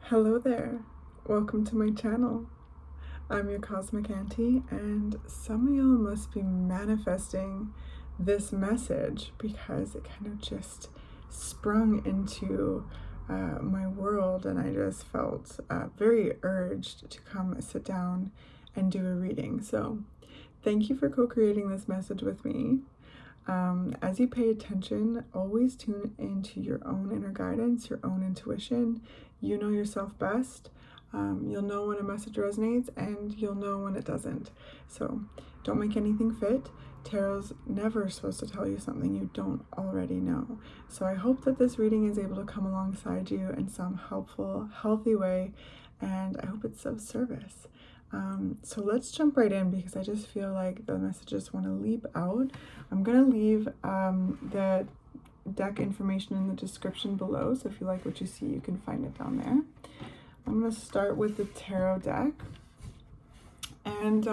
Hello there, welcome to my channel. I'm your Cosmic Auntie, and some of y'all must be manifesting this message because it kind of just sprung into my world, and I just felt very urged to come sit down and do a reading. So thank you for co-creating this message with me. As you pay attention, always tune into your own inner guidance, your own intuition. You know yourself best. You'll know when a message resonates and you'll know when it doesn't. So don't make anything fit. Tarot's never supposed to tell you something you don't already know. So I hope that this reading is able to come alongside you in some helpful, healthy way, and I hope it's of service. So let's jump right in because I just feel like the messages want to leap out. I'm going to leave the deck information in the description below, so if you like what you see, you can find it down there. I'm going to start with the tarot deck. And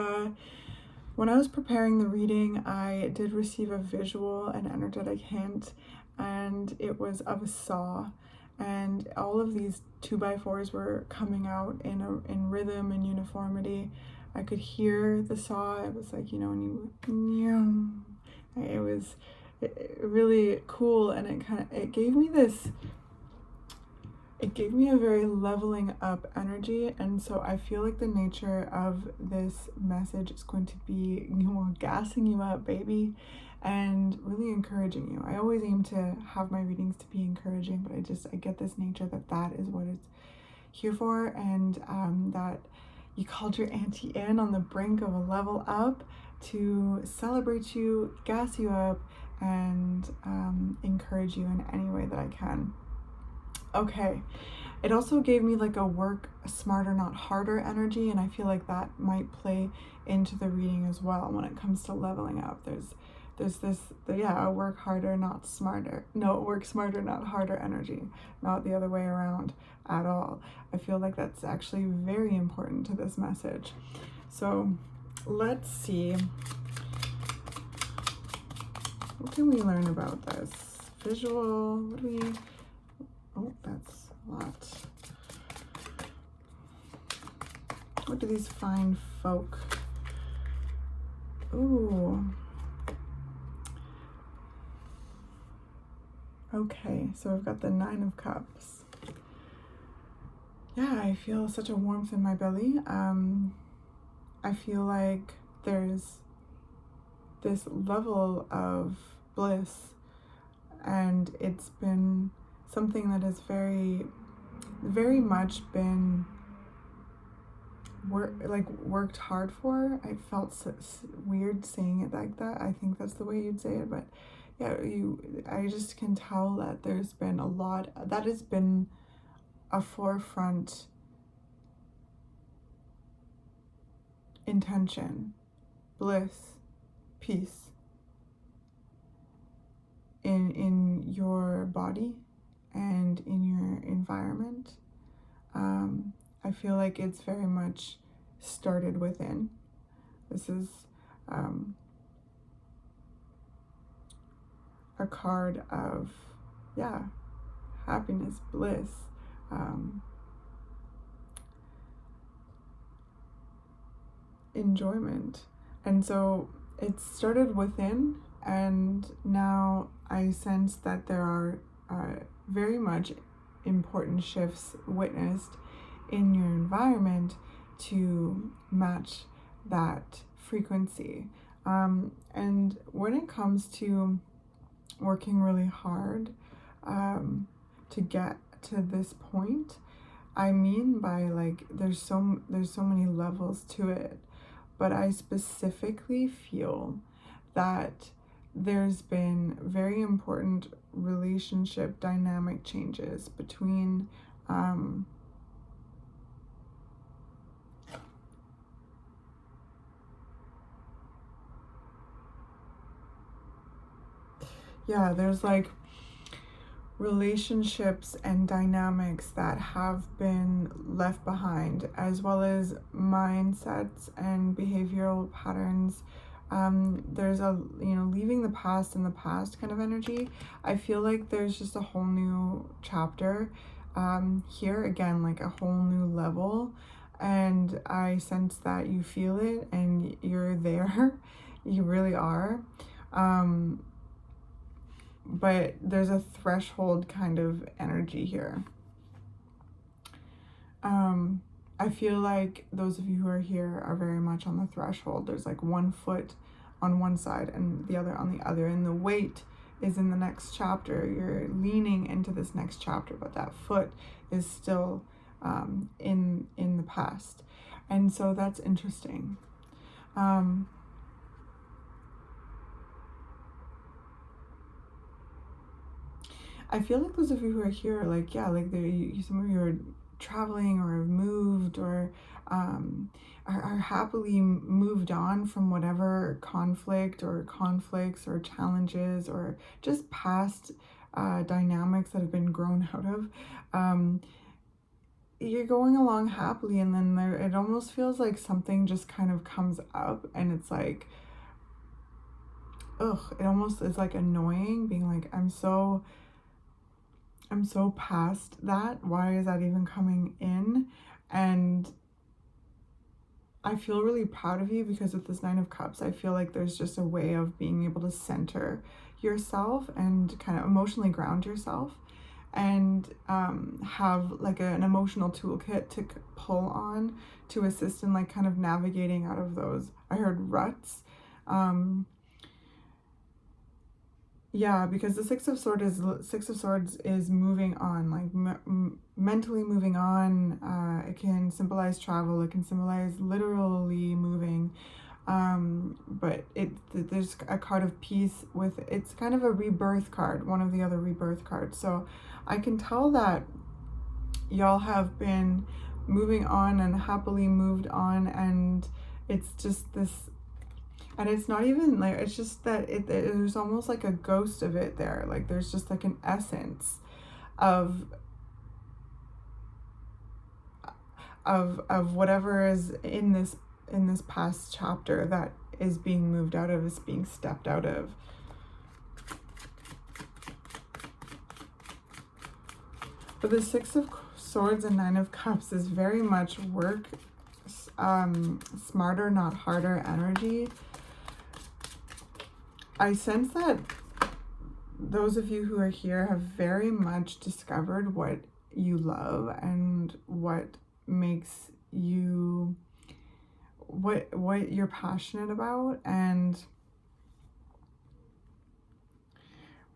when I was preparing the reading, I did receive a visual and energetic hint, and it was of a saw. And all of these 2x4s were coming out in rhythm and uniformity. I could hear the saw. It was like, when it was really cool, and it gave me a very leveling up energy. And so I feel like the nature of this message is going to be, gassing you up, baby, and really encouraging you. I always aim to have my readings to be encouraging, but I get this nature that is what it's here for, and that you called your auntie in on the brink of a level up to celebrate you, gas you up, and encourage you in any way that I can. Okay, it also gave me like a work smarter, not harder energy, and I feel like that might play into the reading as well when it comes to leveling up. There's this, a work harder, not smarter. No, work smarter, not harder energy, not the other way around at all. I feel like that's actually very important to this message. So let's see. What can we learn about this? Visual, what do we... Oh, that's a lot. What do these fine folk... Ooh. Okay, so I've got the 9 of Cups. Yeah, I feel such a warmth in my belly. I feel like there's this level of bliss, and it's been something that has very, very much been worked hard for. I felt so weird saying it like that. I think that's the way you'd say it, but yeah, I just can tell that there's been a lot that has been a forefront intention, bliss, peace in your body and in your environment. I feel like it's very much started within. This is a card of, happiness, bliss, enjoyment. And so it started within, and now I sense that there are very much important shifts witnessed in your environment to match that frequency. And when it comes to working really hard to get to this point, I mean by like there's so many levels to it, but I specifically feel that there's been very important relationship dynamic changes between there's like relationships and dynamics that have been left behind, as well as mindsets and behavioral patterns. There's a, leaving the past in the past kind of energy. I feel like there's just a whole new chapter here again, like a whole new level. And I sense that you feel it and you're there. You really are. But there's a threshold kind of energy here. I feel like those of you who are here are very much on the threshold. There's like one foot on one side and the other on the other, and the weight is in the next chapter. You're leaning into this next chapter, but that foot is still in the past. And so that's interesting. I feel like those of you who are here, like, yeah, like some of you are traveling or have moved or are happily moved on from whatever conflict or conflicts or challenges or just past dynamics that have been grown out of. You're going along happily, and then it almost feels like something just kind of comes up, and it's like, ugh, it almost is like annoying, being like, I'm so past that. Why is that even coming in? And I feel really proud of you, because with this Nine of Cups, I feel like there's just a way of being able to center yourself and kind of emotionally ground yourself, and have like an emotional toolkit to pull on to assist in like kind of navigating out of those, I heard, ruts. Yeah, because the Six of Swords is moving on, like mentally moving on. It can symbolize travel. It can symbolize literally moving. But there's a card of peace with, it's kind of a rebirth card, one of the other rebirth cards. So I can tell that y'all have been moving on and happily moved on, and it's just this. And it's not even like, it's just that there's almost like a ghost of it there. Like there's just like an essence of whatever is in this past chapter that is being moved out of, is being stepped out of. But the Six of Swords and Nine of Cups is very much work, smarter, not harder energy. I sense that those of you who are here have very much discovered what you love and what makes you, what you're passionate about. And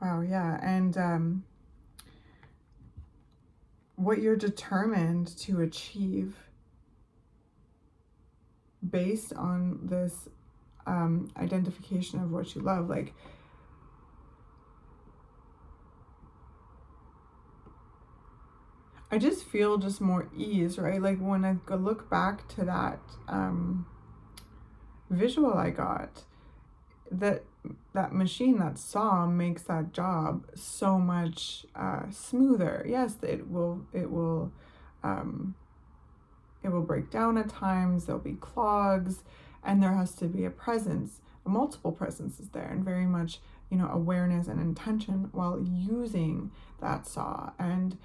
wow, yeah, and what you're determined to achieve based on this identification of what you love. Like, I just feel just more ease, right? Like when I look back to that visual I got, that machine, that saw, makes that job so much smoother. Yes, it will break down at times. There'll be clogs, and there has to be a presence, multiple presences there, and very much, you know, awareness and intention while using that saw, and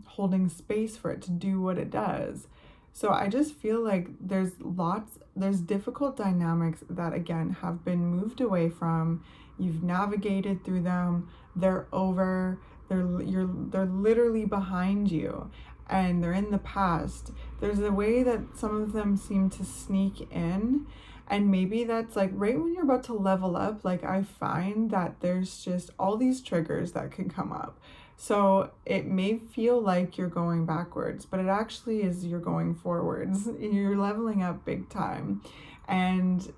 holding space for it to do what it does. So I just feel like there's difficult dynamics that, again, have been moved away from. You've navigated through them. They're over. They're literally behind you, and they're in the past. There's a way that some of them seem to sneak in, and maybe that's like right when you're about to level up. Like, I find that there's just all these triggers that can come up. So it may feel like you're going backwards, but it actually is, you're going forwards. You're leveling up big time. And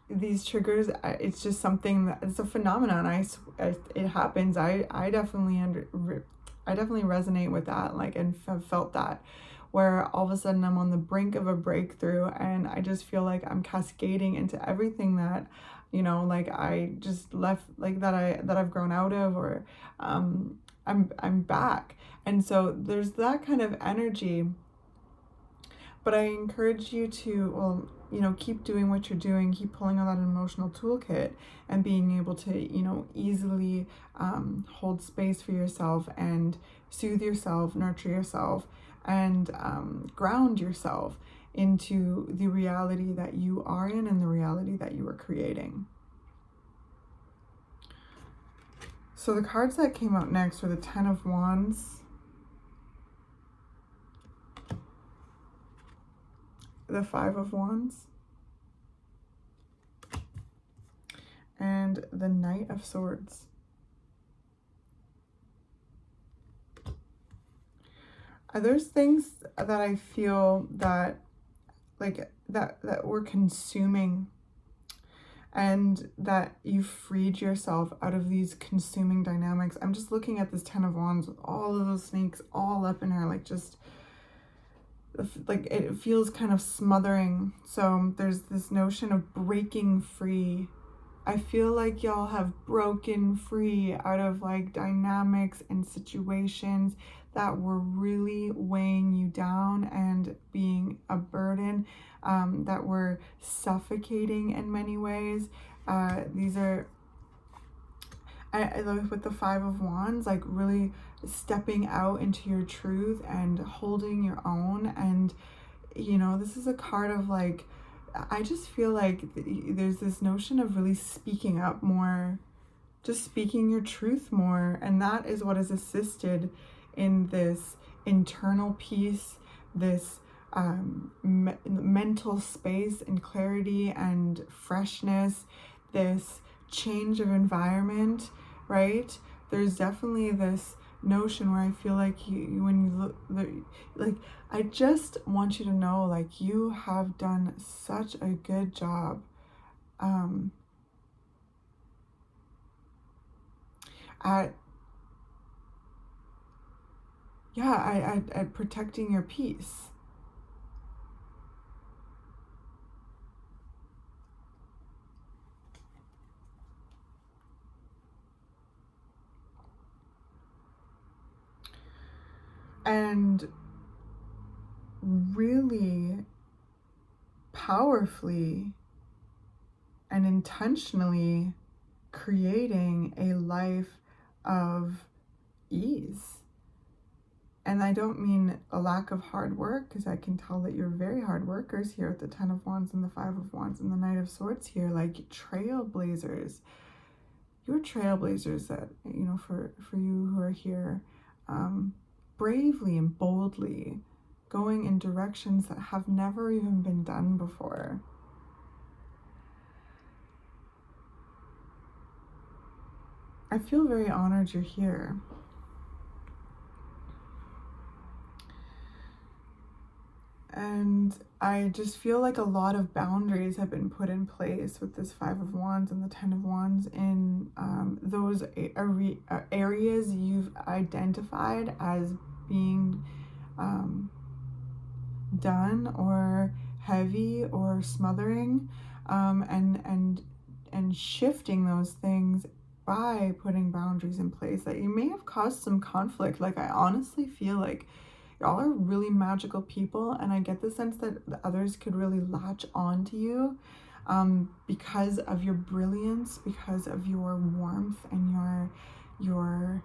these triggers, it's just something that, it's a phenomenon. It happens. I definitely resonate with that, like, and have felt that, where all of a sudden I'm on the brink of a breakthrough, and I just feel like I'm cascading into everything that, you know, like I just left, like that I've grown out of, or I'm back. And so there's that kind of energy. But I encourage you to, well, you know, keep doing what you're doing, keep pulling on that emotional toolkit, and being able to, you know, easily hold space for yourself and soothe yourself, nurture yourself, and ground yourself into the reality that you are in and the reality that you are creating. So the cards that came out next were the Ten of Wands, the Five of Wands, and the Knight of Swords. There's things that I feel that that we're consuming, and that you freed yourself out of these consuming dynamics. I'm just looking at this Ten of Wands with all of those snakes all up in her, like just like it feels kind of smothering. So there's this notion of breaking free. I feel like y'all have broken free out of like dynamics and situations that were really weighing you down and being a burden, that were suffocating in many ways. These are, I love with the Five of Wands, like really stepping out into your truth and holding your own. And, you know, this is a card of like, I just feel like there's this notion of really speaking up more, just speaking your truth more. And that is what has assisted in this internal peace, this mental space and clarity and freshness, this change of environment, right? There's definitely this notion where I feel like when you look, like, I just want you to know, like, you have done such a good job at protecting your peace. And really powerfully and intentionally creating a life of ease. And I don't mean a lack of hard work, because I can tell that you're very hard workers here with the Ten of Wands and the Five of Wands and the Knight of Swords here, like trailblazers. You're trailblazers that, you know, for you who are here, bravely and boldly going in directions that have never even been done before. I feel very honored you're here. And I just feel like a lot of boundaries have been put in place with this Five of Wands and the Ten of Wands in those areas you've identified as being done or heavy or smothering, and shifting those things by putting boundaries in place that you may have caused some conflict. Like, I honestly feel like y'all are really magical people, and I get the sense that the others could really latch on to you because of your brilliance, because of your warmth and your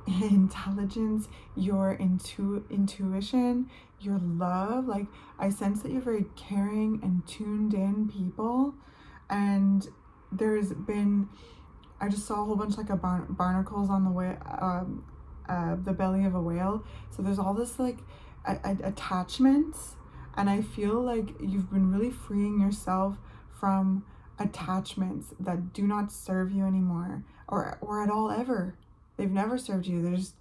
intelligence, your intuition, your love. Like, I sense that you're very caring and tuned in people. And there's been, I just saw a whole bunch like barnacles on the way, the belly of a whale. So there's all this like attachments, and I feel like you've been really freeing yourself from attachments that do not serve you anymore, or at all ever. They've never served you. There's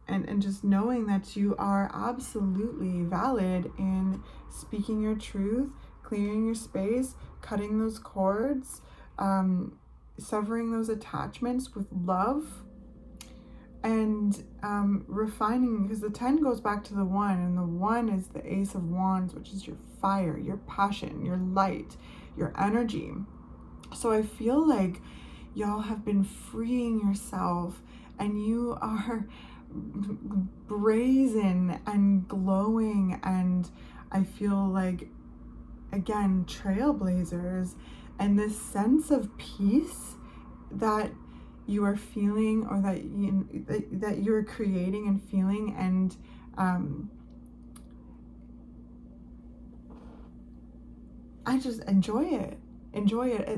and just knowing that you are absolutely valid in speaking your truth, clearing your space, cutting those cords, severing those attachments with love, and refining, because the 10 goes back to the 1, and the 1 is the Ace of Wands, which is your fire, your passion, your light, your energy. So I feel like y'all have been freeing yourself, and you are brazen and glowing, and I feel like, again, trailblazers, and this sense of peace that you are feeling, or that you're creating and feeling, and I just enjoy it.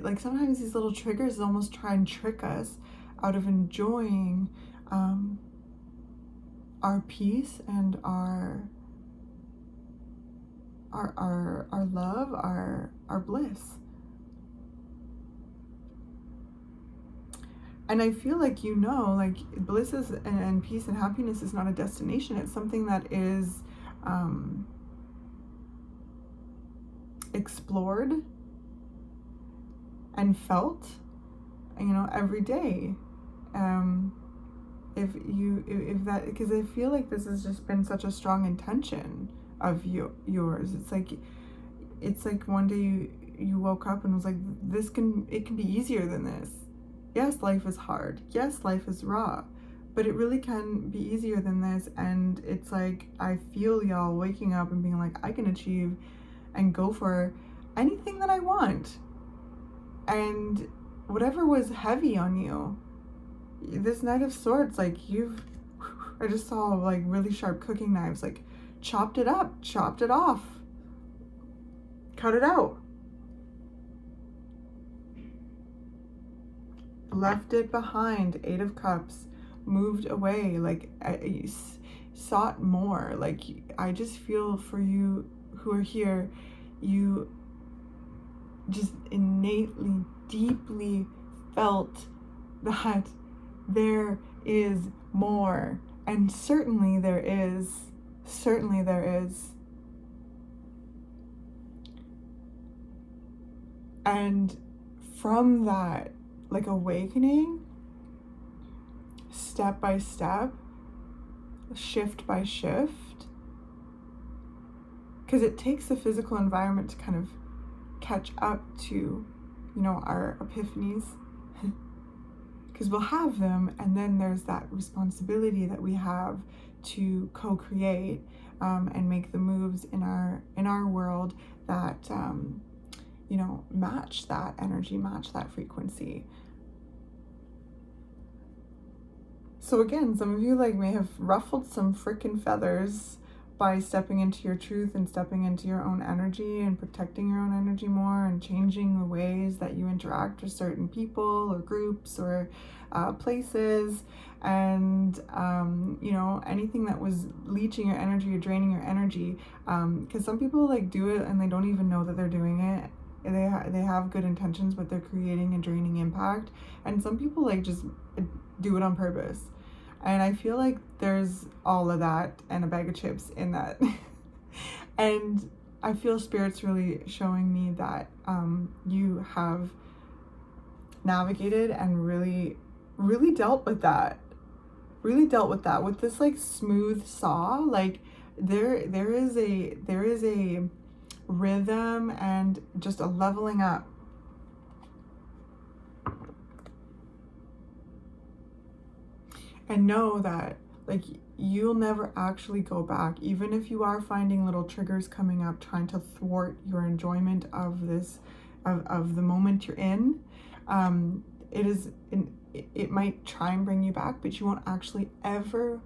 Like sometimes these little triggers almost try and trick us out of enjoying our peace and our love, our bliss. And I feel like, like bliss is, and peace and happiness is not a destination. It's something that is explored and felt, every day. If that, because I feel like this has just been such a strong intention of yours. It's like one day you woke up and was like, it can be easier than this. Yes, life is hard. Yes, life is raw, but it really can be easier than this. And it's like, I feel y'all waking up and being like, I can achieve and go for anything that I want. And whatever was heavy on you, this Knight of Swords, like I just saw like really sharp cooking knives, like chopped it up, chopped it off, cut it out, left it behind. 8 of Cups, moved away, like I sought more. Like, I just feel for you who are here, you just innately, deeply felt that there is more. And certainly there is. Certainly there is. And from that, like, awakening, step by step, shift by shift, because it takes the physical environment to kind of catch up to, our epiphanies, because we'll have them, and then there's that responsibility that we have to co-create and make the moves in our world that match that energy, match that frequency. So again, some of you may have ruffled some freaking feathers by stepping into your truth and stepping into your own energy and protecting your own energy more, and changing the ways that you interact with certain people or groups or places, and anything that was leeching your energy or draining your energy, because some people do it and they don't even know that they're doing it. They have good intentions, but they're creating a draining impact. And some people just do it on purpose. And I feel like there's all of that and a bag of chips in that. And I feel Spirit's really showing me that you have navigated and really, really dealt with that. Really dealt with that with this smooth saw. There is a rhythm and just a leveling up. And know that you'll never actually go back, even if you are finding little triggers coming up trying to thwart your enjoyment of this, of the moment you're in. It might try and bring you back, but you won't actually ever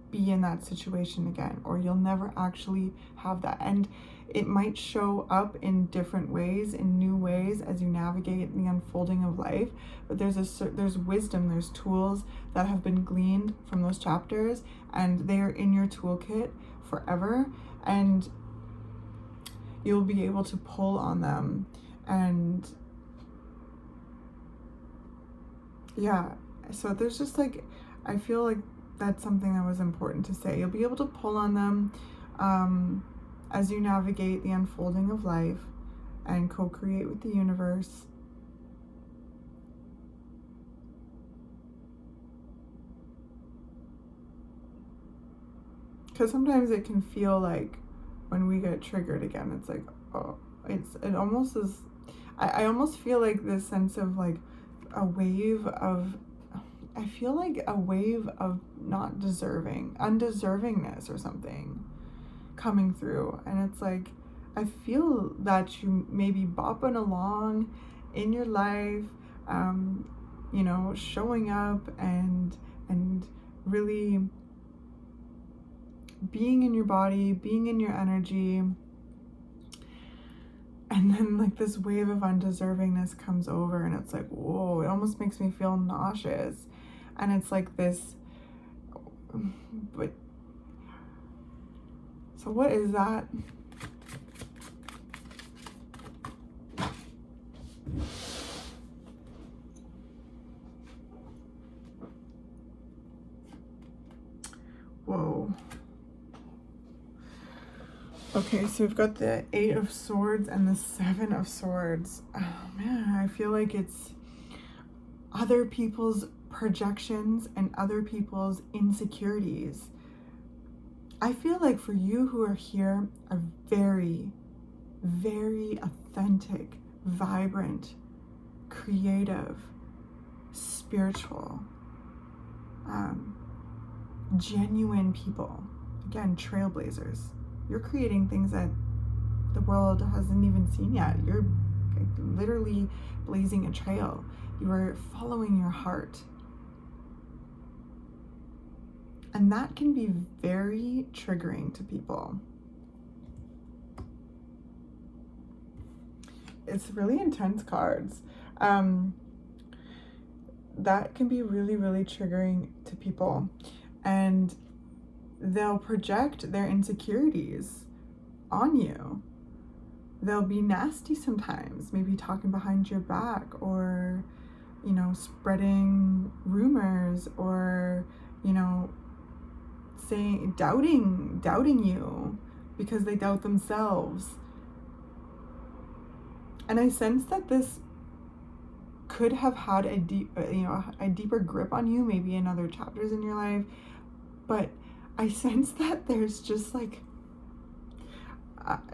be in that situation again, or you'll never actually have that. And it might show up in different ways, in new ways, as you navigate the unfolding of life. But there's wisdom, there's tools that have been gleaned from those chapters, and they're in your toolkit forever, and you'll be able to pull on them. And yeah, so there's just I feel like that's something that was important to say. You'll be able to pull on them as you navigate the unfolding of life and co-create with the universe. Because sometimes it can feel like when we get triggered again, it's it almost is, I almost feel like this sense of a wave of, I feel like a wave of not undeservingness or something coming through. And it's I feel that you may be bopping along in your life, you know, showing up and really being in your body, being in your energy. And then like this wave of undeservingness comes over and it's like, whoa, it almost makes me feel nauseous. And it's like this, but so what is that? Whoa. Okay, so we've got the 8 of Swords and the 7 of Swords. Oh man, I feel like it's other people's projections and other people's insecurities. I feel like for you who are here are very, very authentic, vibrant, creative, spiritual, genuine people. Again, trailblazers. You're creating things that the world hasn't even seen yet. You're literally blazing a trail. You are following your heart. And that can be very triggering to people. It's really intense cards. That can be really, really triggering to people. And they'll project their insecurities on you. They'll be nasty sometimes, maybe talking behind your back, or, you know, spreading rumors, or, you know, saying, doubting you because they doubt themselves. And I sense that this could have had a deeper grip on you, maybe in other chapters in your life, but I sense that there's just like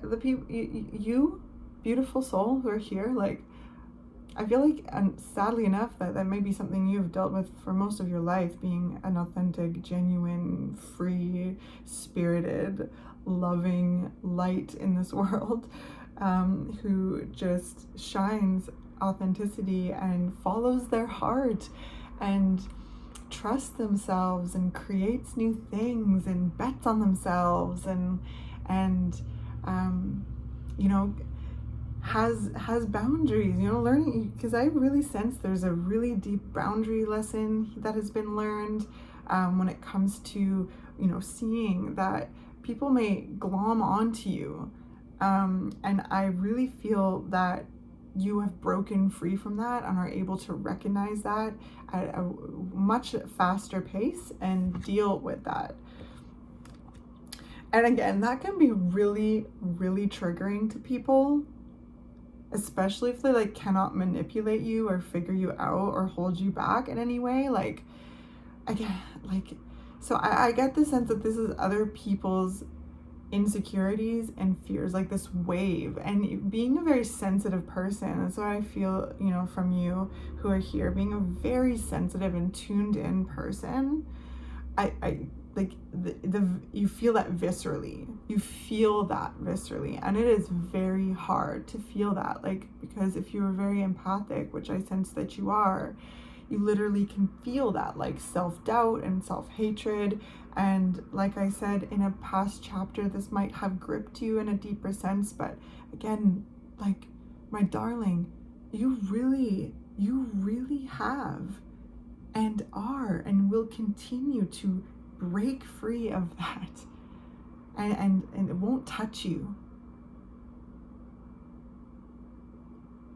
the people, you beautiful soul who are here, like I feel like, and sadly enough, that may be something you've dealt with for most of your life, being an authentic, genuine, free, spirited, loving light in this world, who just shines authenticity and follows their heart and trusts themselves and creates new things and bets on themselves and you know, has boundaries, you know, learning, because I really sense there's a really deep boundary lesson that has been learned when it comes to, you know, seeing that people may glom onto you, and I really feel that you have broken free from that and are able to recognize that at a much faster pace and deal with that. And again, that can be really, really triggering to people, especially if they like cannot manipulate you or figure you out or hold you back in any way. Like, again, like, so I get the sense that this is other people's insecurities and fears, like this wave. And being a very sensitive person, that's what I feel, you know, from you who are here, being a very sensitive and tuned in person, I like you feel that viscerally. You feel that viscerally, and it is very hard to feel that, like, because if you are very empathic, which I sense that you are, you literally can feel that, like, self-doubt and self-hatred. And like I said in a past chapter, this might have gripped you in a deeper sense, but again, like, my darling, you really have and are and will continue to break free of that, and it won't touch you.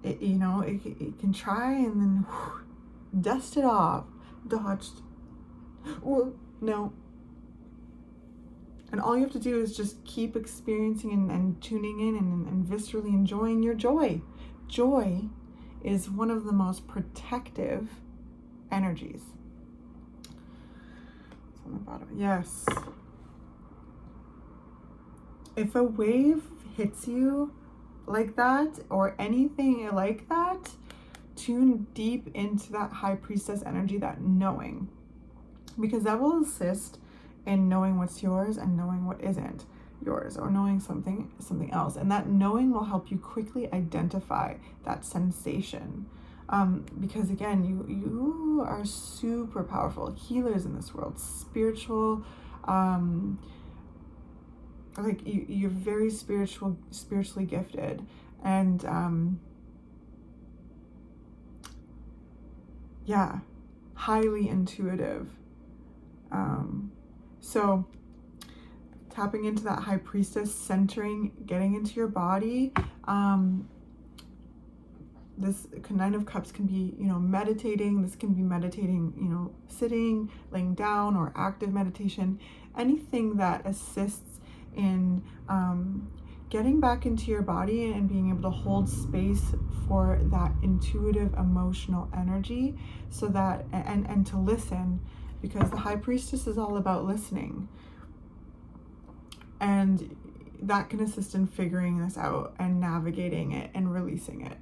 It, you know, it can try and then dust it off, dodged, no. And all you have to do is just keep experiencing and tuning in and viscerally enjoying your joy. Joy is one of the most protective energies. On the bottom. Yes. If a wave hits you like that, or anything like that, tune deep into that high priestess energy, that knowing, because that will assist in knowing what's yours and knowing what isn't yours, or knowing something else. And that knowing will help you quickly identify that sensation Because again, you are super powerful healers in this world, spiritual, like you're very spiritually gifted, and yeah, highly intuitive. So tapping into that high priestess, centering, getting into your body. This Nine of Cups can be, meditating. This can be meditating, sitting, laying down, or active meditation. Anything that assists in getting back into your body and being able to hold space for that intuitive, emotional energy, so that, and to listen, because the High Priestess is all about listening. And that can assist in figuring this out and navigating it and releasing it.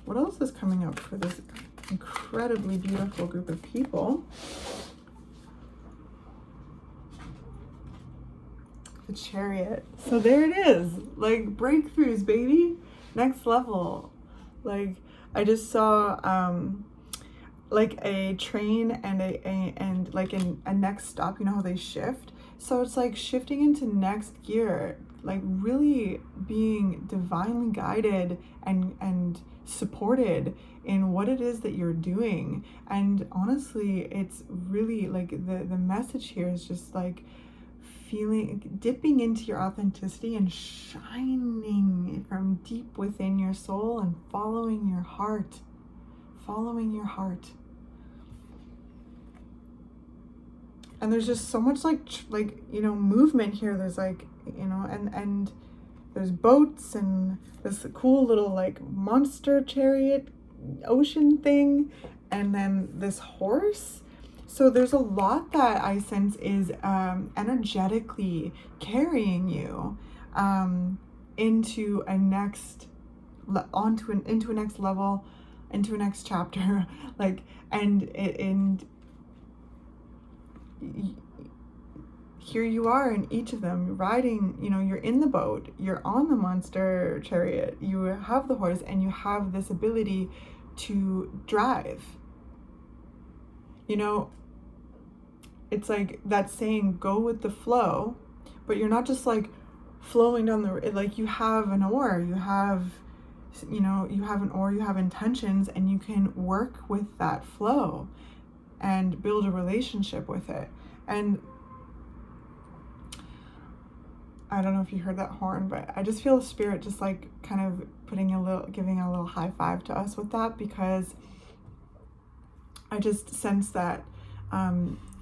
What else is coming up for this incredibly beautiful group of people? The Chariot. So there it is. Like, breakthroughs, baby. Next level. Like, I just saw like a train and a next stop. You know how they shift? So it's like shifting into next gear, like really being divinely guided and supported in what it is that you're doing. And honestly, it's really like the message here is just like dipping into your authenticity and shining from deep within your soul and following your heart. And there's just so much like movement here. There's like, and there's boats and this cool little like monster chariot ocean thing, and then this horse. So there's a lot that I sense is energetically carrying you into a next level, into a next chapter, like, and here you are in each of them riding, you're in the boat, you're on the monster chariot, you have the horse, and you have this ability to drive. It's like that saying, go with the flow, but you're not just like flowing down like you have an oar, you have intentions, and you can work with that flow and build a relationship with it. And I don't know if you heard that horn, but I just feel Spirit just like kind of giving a little high five to us with that, because I just sense that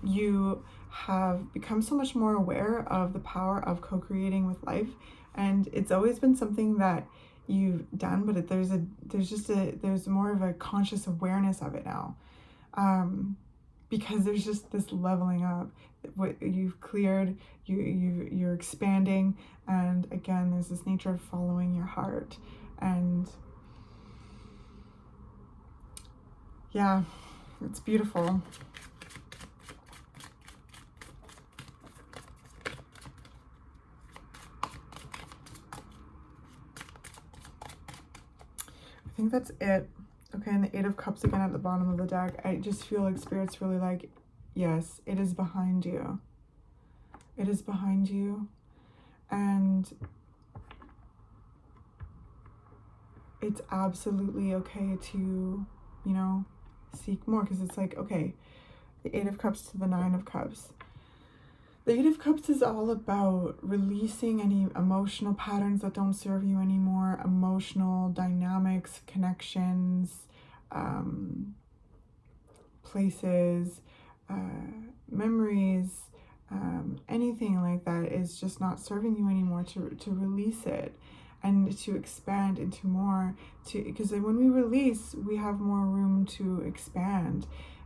you have become so much more aware of the power of co-creating with life. And it's always been something that you've done, but there's more of a conscious awareness of it now. Because there's just this leveling up. What you've cleared, you're expanding, and again, there's this nature of following your heart. And yeah, it's beautiful. I think that's it. Okay, and the Eight of Cups again at the bottom of the deck. I just feel like Spirit's really like, yes, it is behind you. It is behind you. And it's absolutely okay to, seek more, because it's like, okay, the Eight of Cups to the Nine of Cups. The Eight of Cups is all about releasing any emotional patterns that don't serve you anymore, emotional dynamics, connections, places, memories, anything like that is just not serving you anymore, to release it and to expand into more, because when we release, we have more room to expand.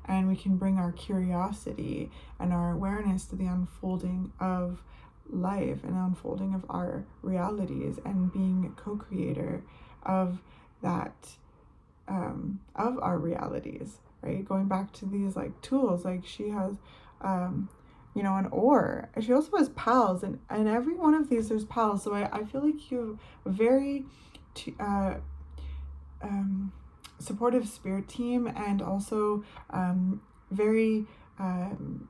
And we can bring our curiosity and our awareness to the unfolding of life and the unfolding of our realities, and being a co-creator of that, of our realities, right? Going back to these like tools, like she has, you know, an oar. And she also has pals, and every one of these there's pals. So I feel like you have a very supportive spirit team, and also very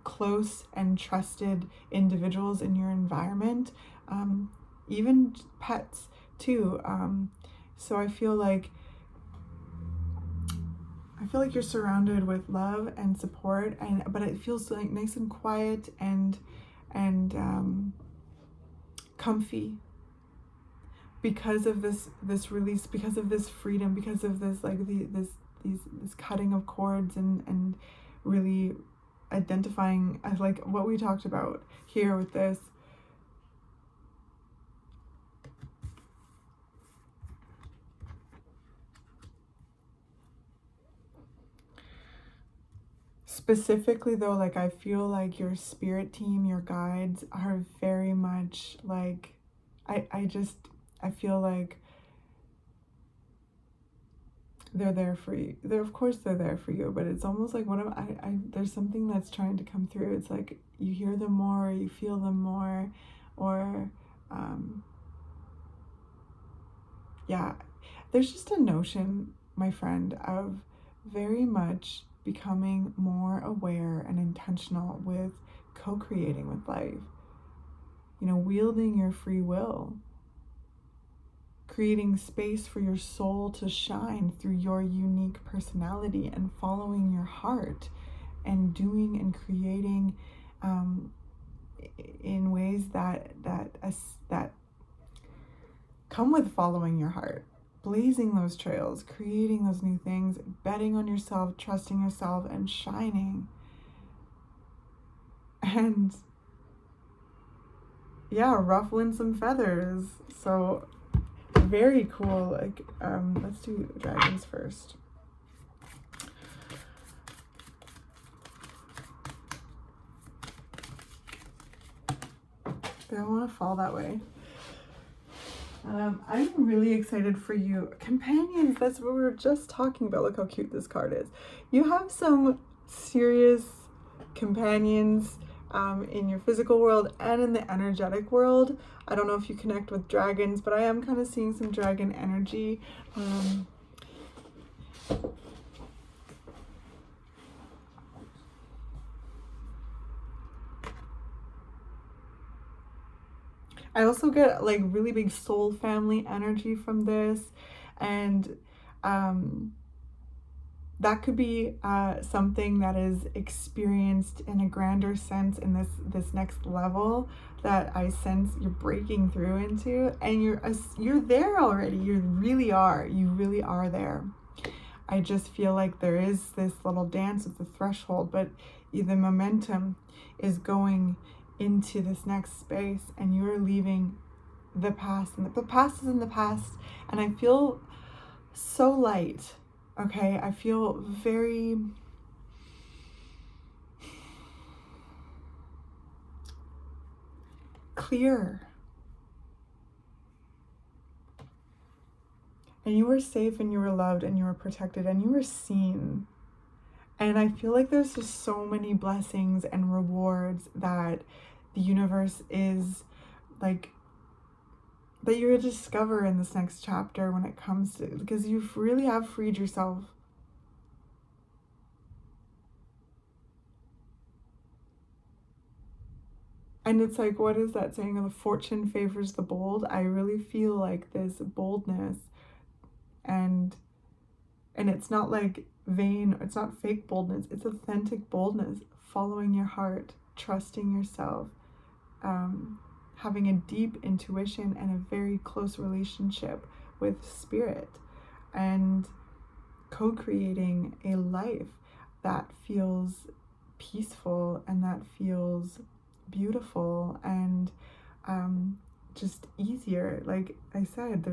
close and trusted individuals in your environment, even pets too. So I feel like you're surrounded with love and support, but it feels like nice and quiet and comfy because of this release, because of this freedom, because of this like this cutting of cords, and really identifying as like what we talked about here with this. Specifically though, like I feel like your spirit team, your guides are very much like, I feel like they're there for you. Of course they're there for you, but it's almost like there's something that's trying to come through. It's like you hear them more, or you feel them more, or yeah, there's just a notion, my friend, of very much becoming more aware and intentional with co-creating with life. You know, wielding your free will, creating space for your soul to shine through your unique personality, and following your heart, and doing and creating in ways that come with following your heart, blazing those trails, creating those new things, betting on yourself, trusting yourself, and shining. And yeah, ruffling some feathers. So very cool. Like let's do dragons first. I don't want to fall that way. I'm really excited for you. Companions, that's what we were just talking about. Look how cute this card is. You have some serious companions in your physical world and in the energetic world. I don't know if you connect with dragons, but I am kind of seeing some dragon energy. I also get like really big soul family energy from this, and that could be something that is experienced in a grander sense in this next level that I sense you're breaking through into, and you're there already. You really are there. I just feel like there is this little dance at the threshold, but the momentum is going into this next space, and you're leaving the past, and the past is in the past. And I feel so light. Okay, I feel very clear, and you were safe, and you were loved, and you were protected, and you were seen. And I feel like there's just so many blessings and rewards that the universe is like, that you're gonna discover in this next chapter when it comes to, because you really have freed yourself. And it's like, what is that saying? The fortune favors the bold. I really feel like this boldness, and it's not like vain, it's not fake boldness, it's authentic boldness, following your heart, trusting yourself, having a deep intuition and a very close relationship with spirit, and co-creating a life that feels peaceful and that feels beautiful and just easier. Like I said,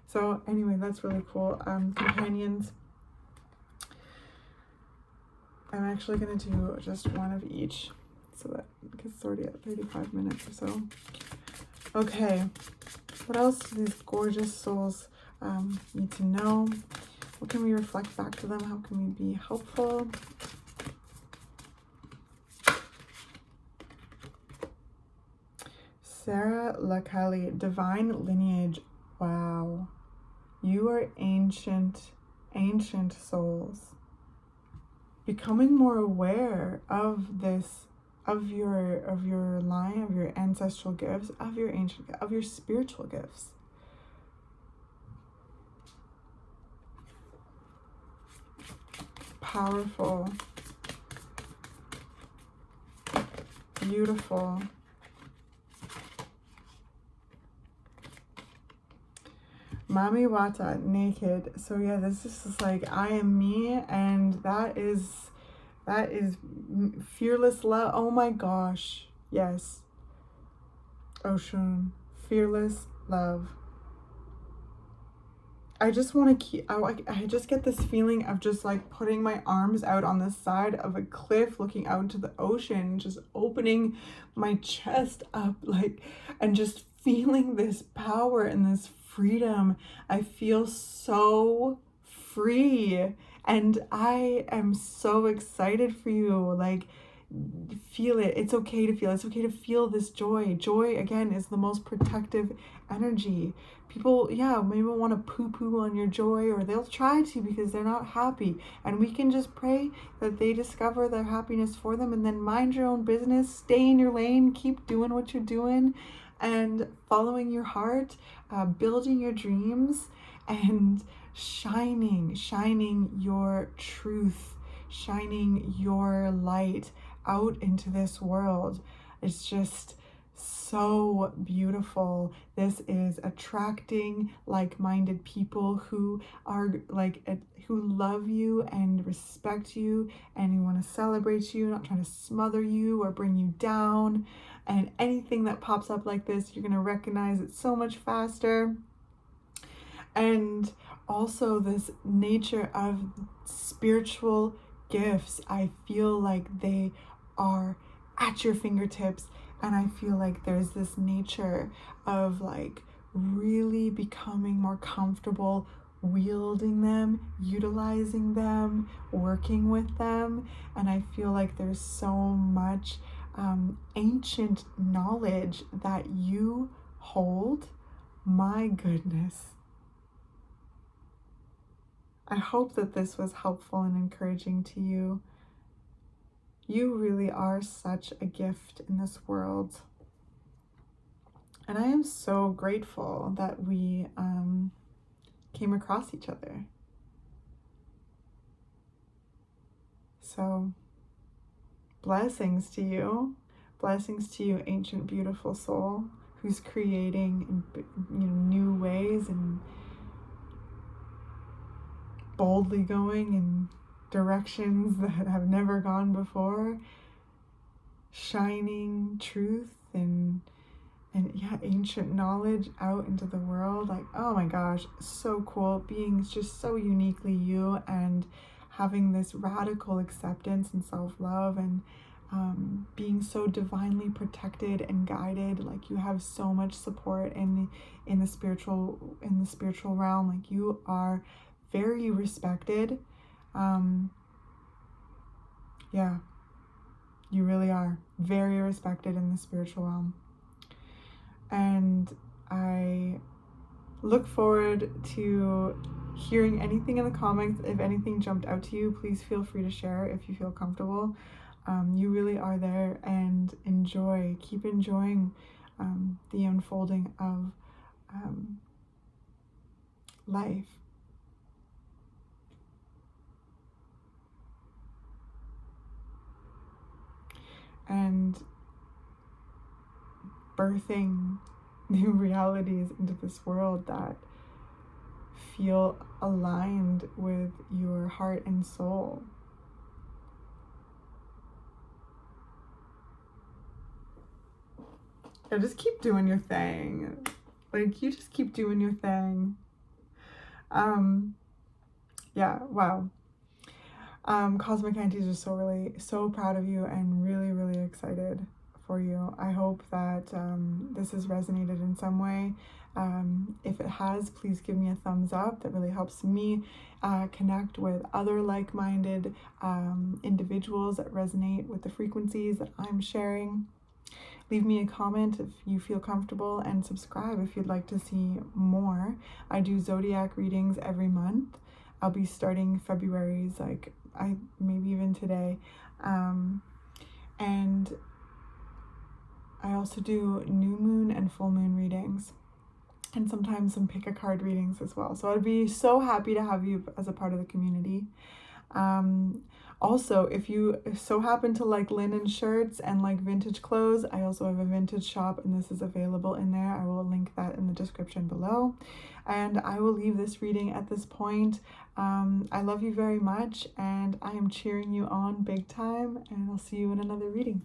so anyway, that's really cool. Companions, I'm actually gonna do just one of each, so that, because it's already at 35 minutes or so. Okay, what else do these gorgeous souls need to know? What can we reflect back to them? How can we be helpful? Sarah Lakali, divine lineage. Wow. You are ancient souls. Becoming more aware of this, of your line, of your ancestral gifts, of your spiritual gifts. Powerful. Beautiful. Mami Wata, naked. So yeah, this is just like, I am me, and that is fearless love. Oh my gosh. Yes. Ocean. Fearless love. I just want to keep, I just get this feeling of just like putting my arms out on the side of a cliff, looking out into the ocean, just opening my chest up, like, and just feeling this power and this freedom. I feel so free, and I am so excited for you. Like, feel it. It's okay to feel. It's okay to feel this joy. Joy, again, is the most protective energy. People, yeah, maybe want to poo-poo on your joy, or they'll try to because they're not happy. And we can just pray that they discover their happiness for them, and then mind your own business, stay in your lane, keep doing what you're doing, and following your heart, building your dreams, and shining your truth, shining your light out into this world. It's just so beautiful. This is attracting like-minded people who are who love you and respect you, and who want to celebrate you, not trying to smother you or bring you down. And anything that pops up like this, you're going to recognize it so much faster. And also this nature of spiritual gifts, I feel like they are at your fingertips, and I feel like there's this nature of like really becoming more comfortable wielding them, utilizing them, working with them. And I feel like there's so much ancient knowledge that you hold. My goodness. I hope that this was helpful and encouraging to you. You really are such a gift in this world. And I am so grateful that we came across each other. So, blessings to you. Blessings to you, ancient, beautiful soul, who's creating in new ways and boldly going in directions that have never gone before, shining truth and yeah, ancient knowledge out into the world. Like, oh my gosh, so cool. Being just so uniquely you, and having this radical acceptance and self-love, and being so divinely protected and guided. Like, you have so much support in the spiritual realm. Like, you are very respected. Yeah, you really are very respected in the spiritual realm. And I look forward to hearing anything in the comments. If anything jumped out to you, please feel free to share if you feel comfortable. You really are there, and keep enjoying the unfolding of life. And birthing new realities into this world that feel aligned with your heart and soul. Yeah, just keep doing your thing. Like, you just keep doing your thing. Yeah, wow. Cosmic Aunties are so proud of you, and really excited for you. I hope that this has resonated in some way. If it has, please give me a thumbs up. That really helps me connect with other like-minded individuals that resonate with the frequencies that I'm sharing. Leave me a comment if you feel comfortable, and subscribe if you'd like to see more. I do zodiac readings every month. I'll be starting February's, like, maybe even today. And I also do new moon and full moon readings, and sometimes some pick a card readings as well. So I'd be so happy to have you as a part of the community. Also, if you so happen to like linen shirts and like vintage clothes, I also have a vintage shop, and this is available in there. I will link that in the description below. And I will leave this reading at this point. I love you very much, and I am cheering you on big time, and I'll see you in another reading.